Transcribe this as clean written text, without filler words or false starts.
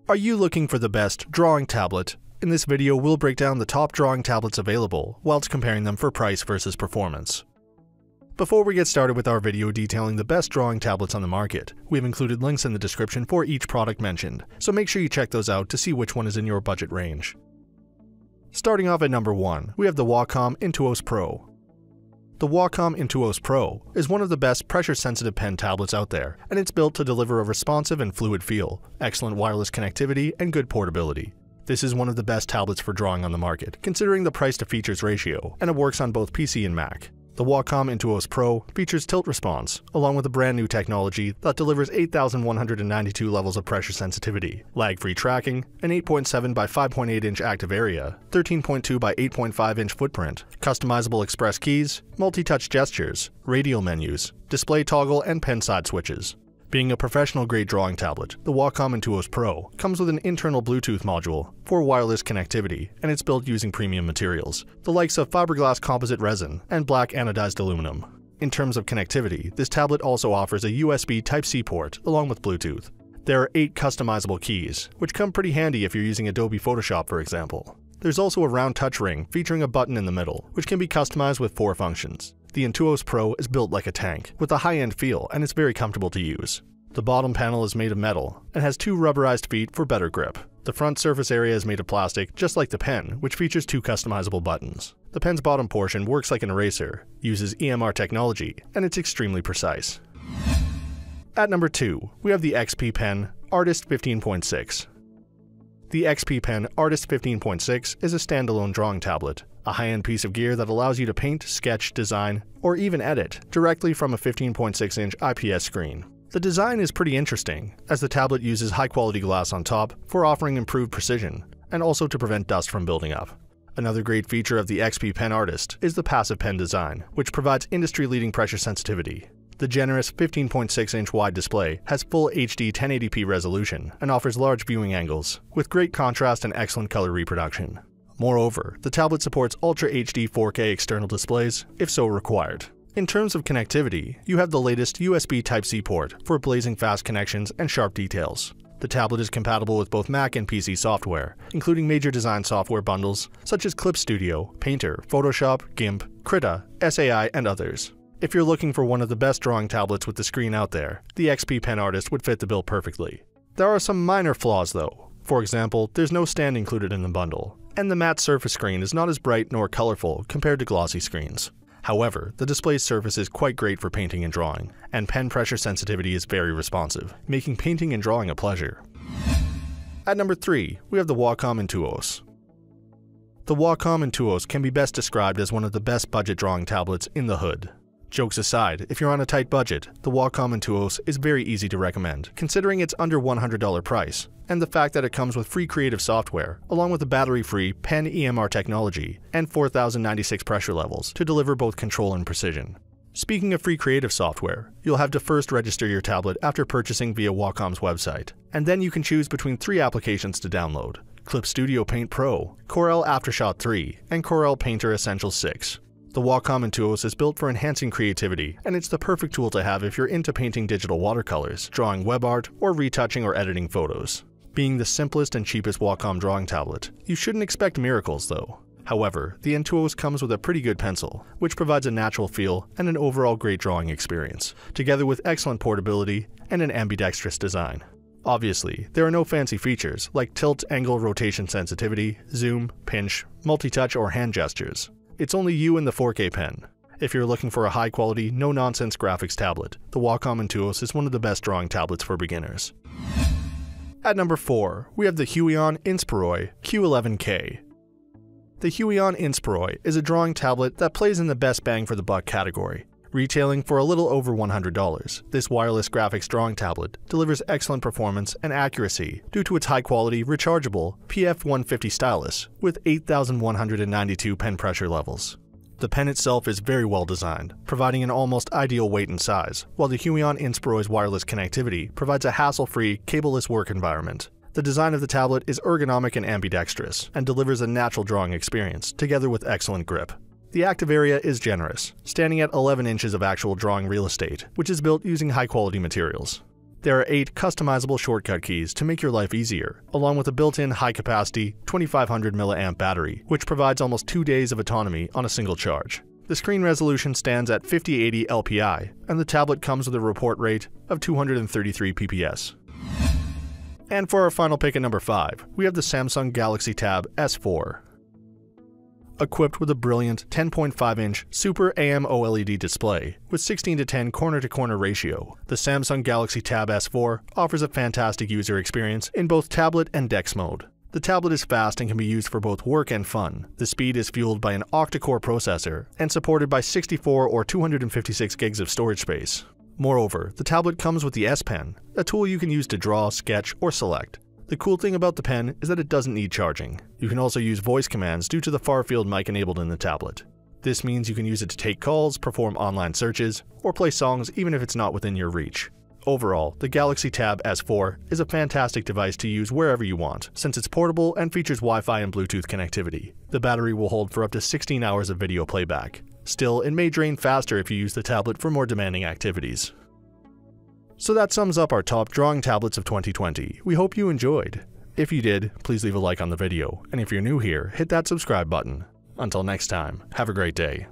Are you looking for the best drawing tablet? In this video, we'll break down the top drawing tablets available, whilst comparing them for price versus performance. Before we get started with our video detailing the best drawing tablets on the market, we've included links in the description for each product mentioned, so make sure you check those out to see which one is in your budget range. Starting off at number 1, we have the Wacom Intuos Pro. The Wacom Intuos Pro is one of the best pressure-sensitive pen tablets out there, and it's built to deliver a responsive and fluid feel, excellent wireless connectivity, and good portability. This is one of the best tablets for drawing on the market, considering the price-to-features ratio, and it works on both PC and Mac. The Wacom Intuos Pro features tilt response, along with a brand new technology that delivers 8,192 levels of pressure sensitivity, lag-free tracking, an 8.7 by 5.8 inch active area, 13.2 by 8.5 inch footprint, customizable express keys, multi-touch gestures, radial menus, display toggle, and pen side switches. Being a professional-grade drawing tablet, the Wacom Intuos Pro comes with an internal Bluetooth module for wireless connectivity, and it's built using premium materials, the likes of fiberglass composite resin and black anodized aluminum. In terms of connectivity, this tablet also offers a USB Type-C port along with Bluetooth. There are 8 customizable keys, which come pretty handy if you're using Adobe Photoshop, for example. There's also a round touch ring featuring a button in the middle, which can be customized with 4 functions. The Intuos Pro is built like a tank, with a high-end feel, and it's very comfortable to use. The bottom panel is made of metal and has 2 rubberized feet for better grip. The front surface area is made of plastic, just like the pen, which features 2 customizable buttons. The pen's bottom portion works like an eraser, uses EMR technology, and it's extremely precise. At number 2, we have the XP Pen Artist 15.6. The XP Pen Artist 15.6 is a standalone drawing tablet, a high-end piece of gear that allows you to paint, sketch, design, or even edit directly from a 15.6-inch IPS screen. The design is pretty interesting, as the tablet uses high-quality glass on top for offering improved precision, and also to prevent dust from building up. Another great feature of the XP Pen Artist is the passive pen design, which provides industry-leading pressure sensitivity. The generous 15.6-inch wide display has full HD 1080p resolution and offers large viewing angles, with great contrast and excellent color reproduction. Moreover, the tablet supports Ultra HD 4K external displays, if so required. In terms of connectivity, you have the latest USB Type-C port for blazing fast connections and sharp details. The tablet is compatible with both Mac and PC software, including major design software bundles such as Clip Studio, Painter, Photoshop, GIMP, Krita, SAI, and others. If you're looking for one of the best drawing tablets with the screen out there, the XP Pen Artist would fit the bill perfectly. There are some minor flaws though. For example, there's no stand included in the bundle, and the matte surface screen is not as bright nor colorful compared to glossy screens. However, the display's surface is quite great for painting and drawing, and pen pressure sensitivity is very responsive, making painting and drawing a pleasure. At number 3, we have the Wacom Intuos. The Wacom Intuos can be best described as one of the best budget drawing tablets in the hood. Jokes aside, if you're on a tight budget, the Wacom Intuos is very easy to recommend, considering its under $100 price, and the fact that it comes with free creative software, along with a battery-free pen EMR technology and 4096 pressure levels to deliver both control and precision. Speaking of free creative software, you'll have to first register your tablet after purchasing via Wacom's website, and then you can choose between 3 applications to download: Clip Studio Paint Pro, Corel Aftershot 3, and Corel Painter Essentials 6. The Wacom Intuos is built for enhancing creativity, and it's the perfect tool to have if you're into painting digital watercolors, drawing web art, or retouching or editing photos. Being the simplest and cheapest Wacom drawing tablet, you shouldn't expect miracles though. However, the Intuos comes with a pretty good pencil, which provides a natural feel and an overall great drawing experience, together with excellent portability and an ambidextrous design. Obviously, there are no fancy features like tilt, angle, rotation sensitivity, zoom, pinch, multi-touch, or hand gestures. It's only you and the 4K pen. If you're looking for a high-quality, no-nonsense graphics tablet, the Wacom Intuos is one of the best drawing tablets for beginners. At number 4, we have the Huion Inspiroy Q11K. The Huion Inspiroy is a drawing tablet that plays in the best bang for the buck category. Retailing for a little over $100, this wireless graphics drawing tablet delivers excellent performance and accuracy due to its high-quality, rechargeable PF150 stylus with 8,192 pen pressure levels. The pen itself is very well designed, providing an almost ideal weight and size, while the Huion Inspiroy's wireless connectivity provides a hassle-free, cableless work environment. The design of the tablet is ergonomic and ambidextrous, and delivers a natural drawing experience, together with excellent grip. The active area is generous, standing at 11 inches of actual drawing real estate, which is built using high-quality materials. There are 8 customizable shortcut keys to make your life easier, along with a built-in high-capacity 2500 mAh battery, which provides almost 2 days of autonomy on a single charge. The screen resolution stands at 5080 LPI, and the tablet comes with a report rate of 233 pps. And for our final pick at number 5, we have the Samsung Galaxy Tab S4. Equipped with a brilliant 10.5-inch Super AMOLED display with 16:10 corner-to-corner ratio, the Samsung Galaxy Tab S4 offers a fantastic user experience in both tablet and DeX mode. The tablet is fast and can be used for both work and fun. The speed is fueled by an octa-core processor and supported by 64 or 256 gigs of storage space. Moreover, the tablet comes with the S Pen, a tool you can use to draw, sketch, or select. The cool thing about the pen is that it doesn't need charging. You can also use voice commands due to the far-field mic enabled in the tablet. This means you can use it to take calls, perform online searches, or play songs even if it's not within your reach. Overall, the Galaxy Tab S4 is a fantastic device to use wherever you want, since it's portable and features Wi-Fi and Bluetooth connectivity. The battery will hold for up to 16 hours of video playback. Still, it may drain faster if you use the tablet for more demanding activities. So that sums up our top drawing tablets of 2020. We hope you enjoyed. If you did, please leave a like on the video, and if you're new here, hit that subscribe button. Until next time, have a great day.